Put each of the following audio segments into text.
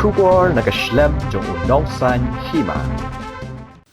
Shubor nakaslem jong unongsan hima.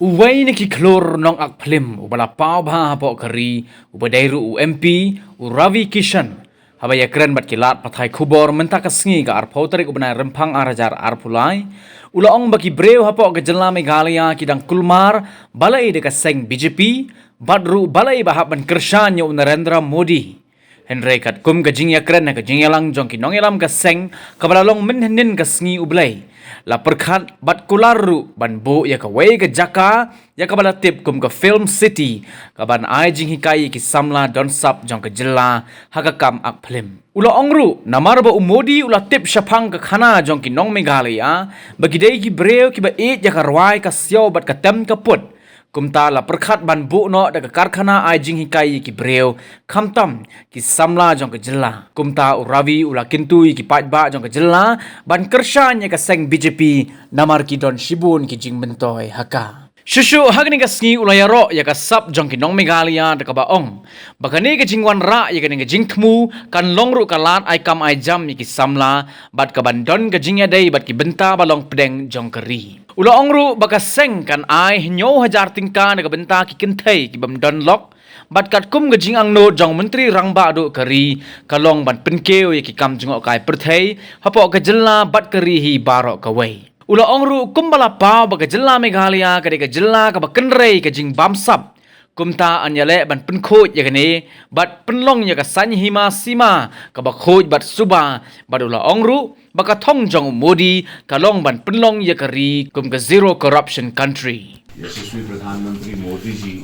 Uway nakiklor nong akplim ubala pao bha hapo kari ubadairu u MP u Ravi Kishan habaya kren bat kilat pathai khubor menta kasngi ka arpho tarik ubana rempang arajar arpulai ulaong baki breu hapo ke jela Meghalaya kidang kulmar balai de kaseng BJP badru balai bahap ban kershan yo Narendra Modi Henry kat kum ka jingya kren na ka jingyalang jong ki nongelam ka seng kabalalong menhenin ka sngi ublay la perkhat bat kularu ban bo ya ka wei ka jaka ya ka balatip kum ka film city ka ban ai jing hikai ki samla don sap jong ka jilla hakakam ak phlim ula ongru namar ba umodi ula tip shapang ka khana jong ki nong Meghalaya bagi dei ki breu ki ba e ya ka rwai ka sio bat ka tem ka put kumta la perkhat ban bu no da karkhana ai jing hikai ki breu khamtam ki samla jong ka jilla kumta uravi ula kintui ki patba jong ka jilla ban kershan ka seng BJP namar ki don shibun ki jing bentoy haka shushu hagni ka sngi ulayaro ya ka sap jong ki nong Meghalaya da ka baong bakani ka jingwan ra ya ka ni ka jingthmu kan longru ka lat ai kam ai jam ki samla bat ka ban don ka jingya dei bat ki benta balong pedeng jong kari ula ongru baka seng kan ai hinyo hajar tingka na kabenta ki kinthai ki bam don lok bat kat kum gajing ang no jong menteri rangba do kari kalong ban pinkeu ki kam jingok kai perthai hapo ka jilla bat kari hi barok ka wei ula ongru kumbala pau baka jilla Meghalaya ka de ka jilla ka bakenrei ka jing bamsap kumta anyale ban penkhoj ya kane bat penlong ya ka san hima sima ka bakhoj bat suba badula ongru baka thong jong Modi kalong ban penlong ya kari kum ka zero corruption country यशस्वी प्रधानमंत्री Modi ji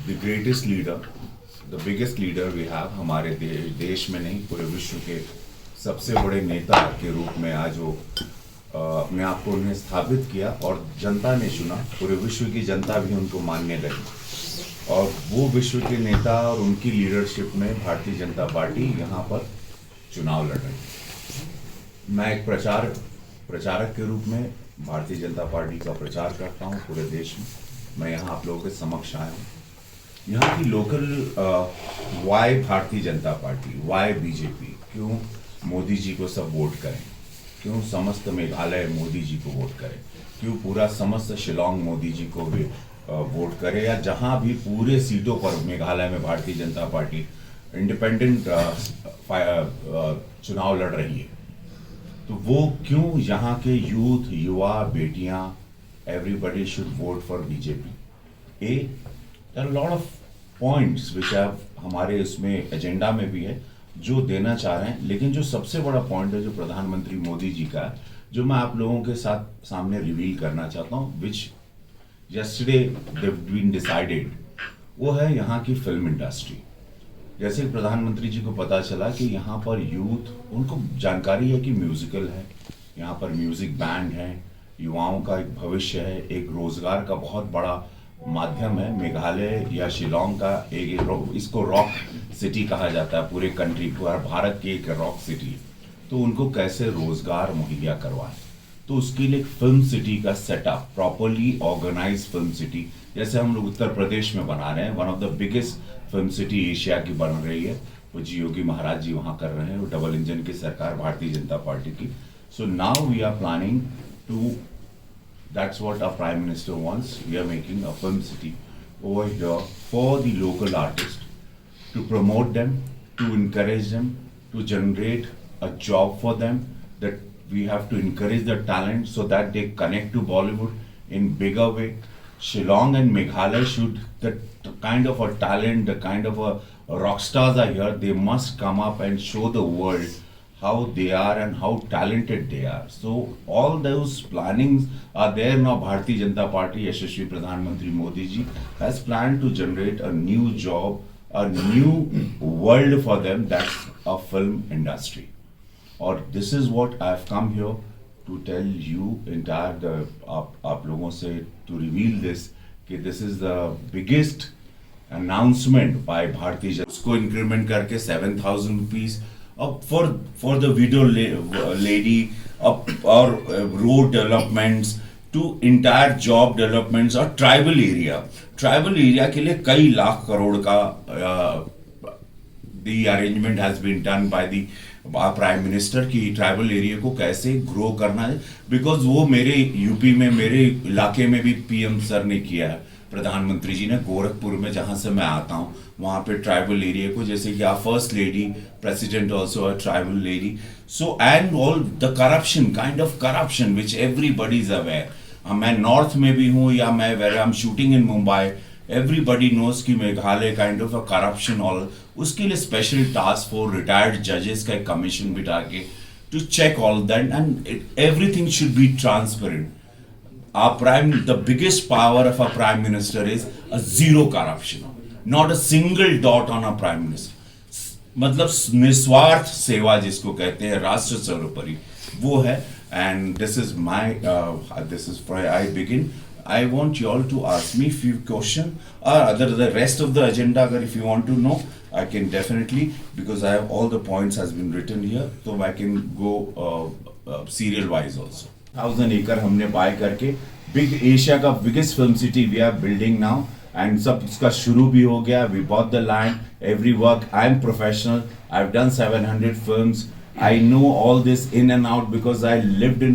the greatest leader, the biggest leader we have हमारे देश में नहीं पूरे विश्व के सबसे बड़े नेता के रूप में आज वो अपने आप को उन्हें स्थापित किया और जनता ने चुना पूरे विश्व की जनता भी उनको मानने लगी और वो विश्व के नेता और उनकी लीडरशिप में भारतीय जनता पार्टी यहाँ पर चुनाव लड़ रही है। मैं एक प्रचारक के रूप में भारतीय जनता पार्टी का प्रचार करता हूँ पूरे देश में। मैं यहाँ आप लोगों के समक्ष आया हूँ। यहाँ की लोकल वाई भारतीय जनता पार्टी, वाई बीजेपी, क्यों मोदी जी को सब वोट करें, क्यों समस्त मेघालय मोदी जी को वोट करें, क्यों पूरा समस्त शिलोंग मोदी जी को भी वोट करे, या जहाँ भी पूरे सीटों पर मेघालय में भारतीय जनता पार्टी इंडिपेंडेंट चुनाव लड़ रही है, तो वो क्यों यहाँ के यूथ, युवा, बेटियां, everybody should vote for BJP. There are lot of points which हमारे इसमें एजेंडा में भी है जो देना चाह रहे हैं, लेकिन जो सबसे बड़ा पॉइंट है जो प्रधानमंत्री मोदी जी का है, जो मैं आप लोगों के साथ सामने रिवील करना चाहता हूँ, विच यस्टरडे देव बीन डिसाइडेड, वो है यहाँ की फिल्म इंडस्ट्री। जैसे प्रधानमंत्री जी को पता चला कि यहाँ पर यूथ, उनको जानकारी है कि म्यूजिकल है, यहाँ पर म्यूजिक बैंड है, युवाओं का एक भविष्य है, एक रोजगार का बहुत बड़ा माध्यम है। मेघालय या शिलोंग का एक इसको रॉक सिटी कहा जाता है, पूरे कंट्री, पूरा भारत की एक रॉक सिटी। तो उनको कैसे रोजगार मुहैया करवाएं, तो उसके लिए एक फिल्म सिटी का setup, properly organise film city, जैसे हम लोग उत्तर प्रदेश में बना रहे हैं, one of the biggest film city Asia की बन रही है, वो योगी महाराज जी वहाँ कर रहे हैं, वो डबल इंजन की सरकार भारतीय जनता पार्टी की। So now we are planning to, that's what our Prime Minister wants, we are making a film city over here for the local artists, to promote them, to encourage them, to generate a job for them, that we have to encourage the talent so that they connect to Bollywood in bigger way. Shillong and Meghalaya should, the kind of a talent, the kind of a rock stars are here, they must come up and show the world how they are and how talented they are. So all those plannings are there now. Bharatiya Janata Party, Yashasvi Pradhan Mantri Modi ji has planned to generate a new job, a new world for them, that's a film industry. Or this is what I have come here to tell you entire आप लोगों से to reveal this, कि this is the biggest announcement by Bharatiya Janata. उसको increment करके 7,000 rupees for the widow lady, or road developments, to entire job developments, और tribal area के लिए कई लाख करोड़ का the arrangement has been done by the prime minister की tribal area को कैसे ग्रो करना है, बिकॉज वो मेरे यूपी में मेरे इलाके में भी पीएम सर ने किया है, प्रधानमंत्री जी ने गोरखपुर में जहां से मैं आता हूं वहां पे ट्राइबल एरिया को, जैसे कि आप first lady president also a tribal lady, so and all the corruption kind of corruption which everybody is aware. मैं नॉर्थ में भी हूँ या मैं where I am shooting in Mumbai, everybody knows कि Meghalaya kind of a corruption all, उसके लिए special task force retired जजेस का एक कमीशन बिठा के to check all that and everything should be transparent. the biggest power of a prime minister is a zero corruption, not a single dot on a prime minister. मतलब निस्वार्थ सेवा जिसको कहते हैं, राष्ट्र सर्वोपरि वो है। And this is where I begin. I want you all to ask me few questions or other the rest of the agenda अगर if you want to know I can definitely, because I have all the points has been written here, so I can go serial wise also. 1000 acre हमने buy करके big Asia का biggest film city we are building now and सब इसका शुरू भी हो गया। We bought the land, every work, I am professional, I have done 700 films, I know all this in and out because I lived in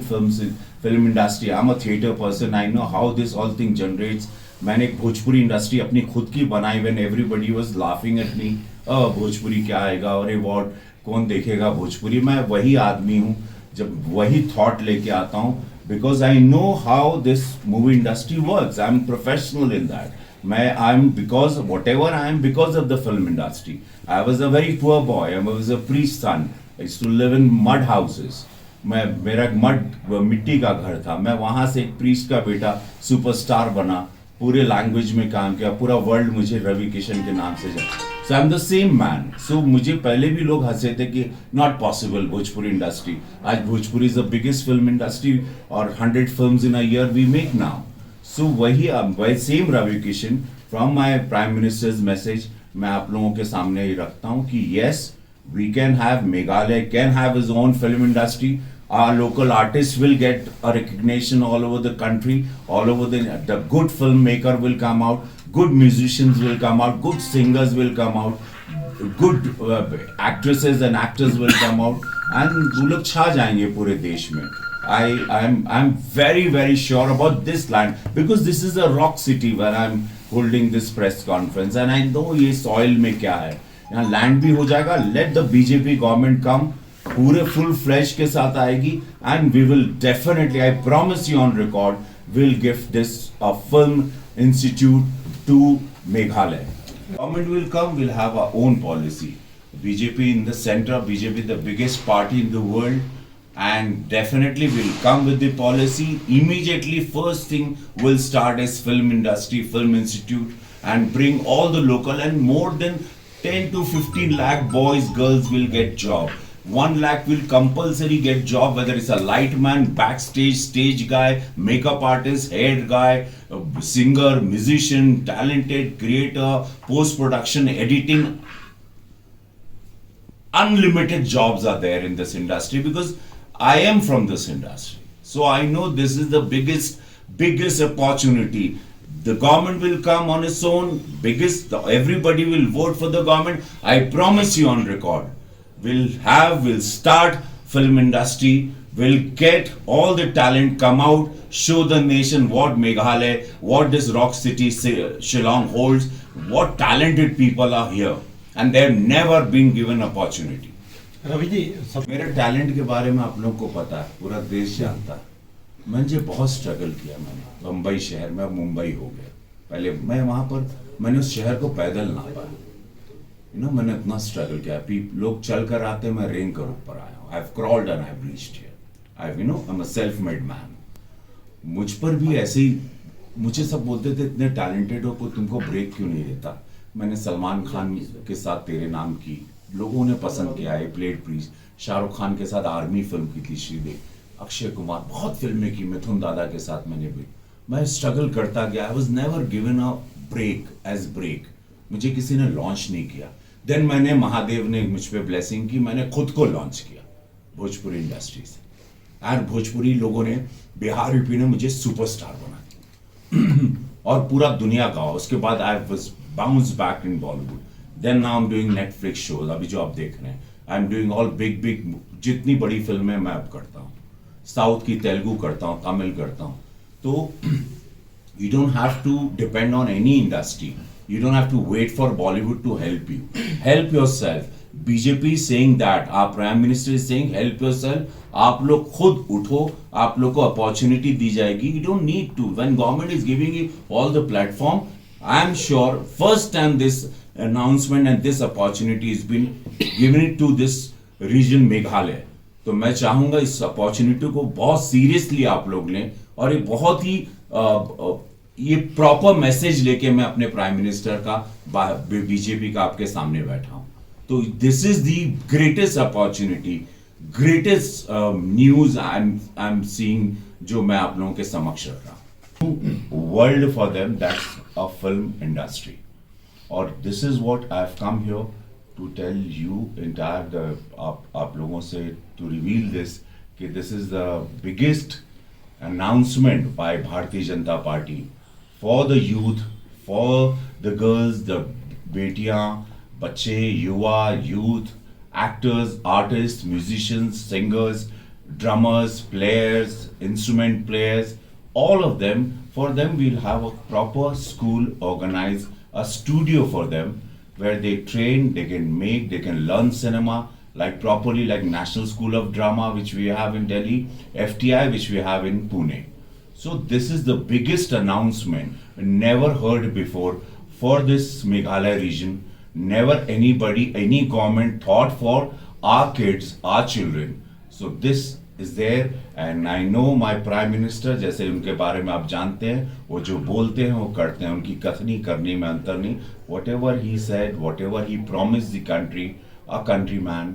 film industry, I am a theatre person, I know how this all thing generates. मैंने एक Bhojpuri industry अपनी खुद की बनाई when everybody was laughing at me, Bhojpuri क्या आएगा और award कौन देखेगा भोजपुरी। मैं वही आदमी हूँ जब वही थॉट लेके आता हूँ, because I know how this movie industry works, I am professional in that. मैं I am because whatever I am because of the film industry. I was a very poor boy, I was a priest son, I used to live in mud houses. मेरा मिट्टी का घर था, मैं वहां से एक प्रीस्ट का बेटा सुपरस्टार बना, पूरे लैंग्वेज में काम किया, पूरा वर्ल्ड मुझे रवि किशन के नाम से जाना। So I am the same man. So मुझे पहले भी लोग हंसे थे कि नॉट पॉसिबल भोजपुरी इंडस्ट्री। आज Bhojpuri is the biggest film industry और 100 films in a year we make now. So वही same Ravi Kishan from my prime minister's message मैं आप लोगों के सामने ही रखता हूँ कि yes we can have, Meghalaya can have his own film industry. Our local artists will get a recognition all over the country, all over the good filmmaker will come out, good musicians will come out, good singers will come out, good actresses and actors will come out, and वो लोग छा जाएंगे पूरे देश में. I'm very sure about this land because this is a rock city where I'm holding this press conference and I know ये soil में क्या है. यहाँ land भी हो जाएगा. Let the BJP government come. पूरे फुल फ्लैश के साथ आएगी and we will definitely, I promise you on record, will give this a film institute to Meghalaya. Government will come, we'll have our own policy. BJP in the center, BJP the biggest party in the world, and definitely will come with the policy. Immediately first thing we'll start as film industry, film institute, and bring all the local, and more than 10 to 15 lakh boys, girls will get job. 1 lakh will compulsory get job, whether it's a light man, backstage, stage guy, makeup artist, hair guy, singer, musician, talented, creator, post-production, editing. Unlimited jobs are there in this industry because I am from this industry. So I know this is the biggest opportunity. The government will come on its own, everybody will vote for the government. I promise you on record. We'll start film industry, we'll get all the talent come out, show the nation what Meghalaya, what this rock city Shillong holds, what talented people are here, and they've never been given opportunity. Ravi ji, मेरे talent के बारे में आप लोग को पता है, पूरा देश जानता है. मैंने बहुत स्ट्रगल किया. मैंने बम्बई शहर में, अब मुंबई हो गया. पहले मैं वहां पर, मैंने उस शहर को पैदल ना पाया. मैंने इतना स्ट्रगल किया. लोग चल कर आते, मैं रेंग कर ऊपर आया हूँ. I have crawled and I have reached here. I am a self made man. मुझ पर भी ऐसे ही मुझे सब बोलते थे, इतने टैलेंटेड हो, को तुमको ब्रेक क्यों नहीं देता. मैंने सलमान खान के साथ तेरे नाम की, लोगों ने पसंद किया. I played priest. Shahrukh Khan के साथ आर्मी फिल्म की थी, श्रीदेव. अक्षय कुमार, बहुत फिल्में की. मिथुन दादा के साथ मैंने भी. मैं स्ट्रगल करता गया. I was never given a break as break. मुझे किसी ने लॉन्च नहीं किया. देन मैंने, महादेव ने मुझ पे ब्लेसिंग की, मैंने खुद को लॉन्च किया भोजपुरी इंडस्ट्री से. और भोजपुरी लोगों ने, बिहार यूपी ने मुझे सुपरस्टार बना दिया और पूरा दुनिया का. उसके बाद I was bounce back in Bollywood. Then now I am doing Netflix shows, अभी जो आप देख रहे हैं. I am doing all big जितनी बड़ी फिल्में मैं अब करता हूँ, साउथ की तेलुगु करता हूँ, तमिल करता हूँ. तो you don't have to depend on any industry. You don't have to wait for Bollywood to help you. Help yourself. BJP is saying that. Our Prime Minister is saying help yourself. आप लोग खुद उठो, आप लोग को opportunity दी जाएगी. You don't need to. When government is giving you all the platform, I am sure first time this announcement and this opportunity has been given to this region Meghalaya. तो मैं चाहूंगा इस अपॉर्चुनिटी को बहुत seriously आप लोग लें और ये बहुत ही ये प्रॉपर मैसेज लेके मैं अपने प्राइम मिनिस्टर का बीजेपी का आपके सामने बैठा हूं. तो this is the greatest opportunity, greatest news I am seeing जो मैं आप लोगों के समक्ष रख रहा हूं. World for them that's a film industry. और this is what I have come here to tell you entire आप लोगों से to reveal this कि this is the biggest announcement by Bharatiya Janata Party for the youth, for the girls, the बेटियां, बच्चे, युवा, youth, actors, artists, musicians, singers, drummers, players, instrument players, all of them. For them we'll have a proper school, organize a studio for them where they train, they can learn cinema like properly, like National School of Drama which we have in Delhi, FTI which we have in Pune. So this is the biggest announcement never heard before for this Meghalaya region. Never anybody, any government thought for our kids, our children. So this is there and I know my Prime Minister, जैसे उनके बारे में आप जानते हैं, वो जो बोलते हैं वो करते हैं, उनकी कथनी करने में अंतर नहीं. Whatever he said, whatever he promised the country, a countryman,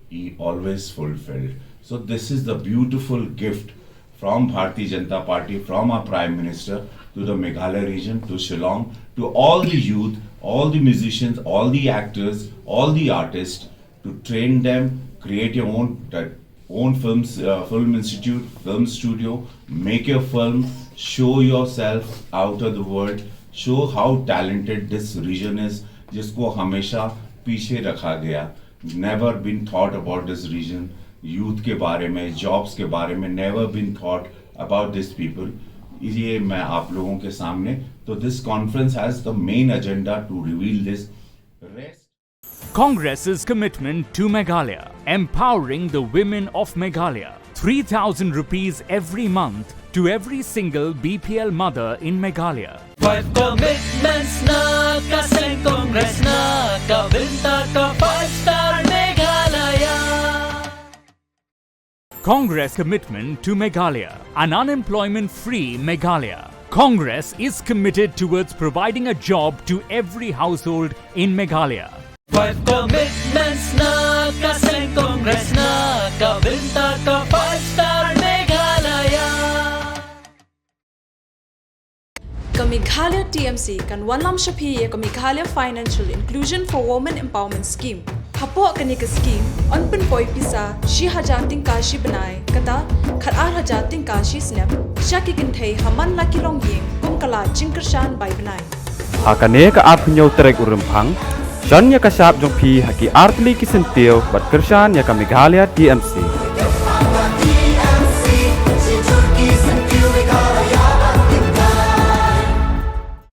he always fulfilled. So this is the beautiful gift from Bharatiya Janata Party, from our Prime Minister to the Meghalaya region, to Shillong, to all the youth, all the musicians, all the actors, all the artists, to train them, create your own film institute, film studio, make your film, show yourself out of the world, show how talented this region is, जिसको हमेशा पीछे रखा गया. Never been thought about this region. Youth के बारे में, jobs के बारे में, never been thought about these people. ये मैं आप लोगों के सामने. तो this conference has the main agenda to reveal this. Rest. Congress's commitment to Meghalaya, empowering the women of Meghalaya. 3,000 rupees every month to every single BPL mother in Meghalaya. 5 commitments na kasing Congress na kabinta ka 5-star Meghalaya. Congress commitment to Meghalaya, an unemployment-free Meghalaya. Congress is committed towards providing a job to every household in Meghalaya. 5 commitments na kasing Congress na kabinta ka 5-star Meghalaya. Meghalaya TMC kan wanlam shapiye ka Meghalaya Financial Inclusion for Women Empowerment Scheme. Hapo kani ka scheme onpun poi pisa shi hajating kashi banai kata khar hajating kashi snap shaki kinthei haman laki longyeng kum kala jingkershan bai banai. Hakane ka apnyo trek urempang John ya kasap jong pi haki artli kisentil bat kershan ya ka Meghalaya TMC.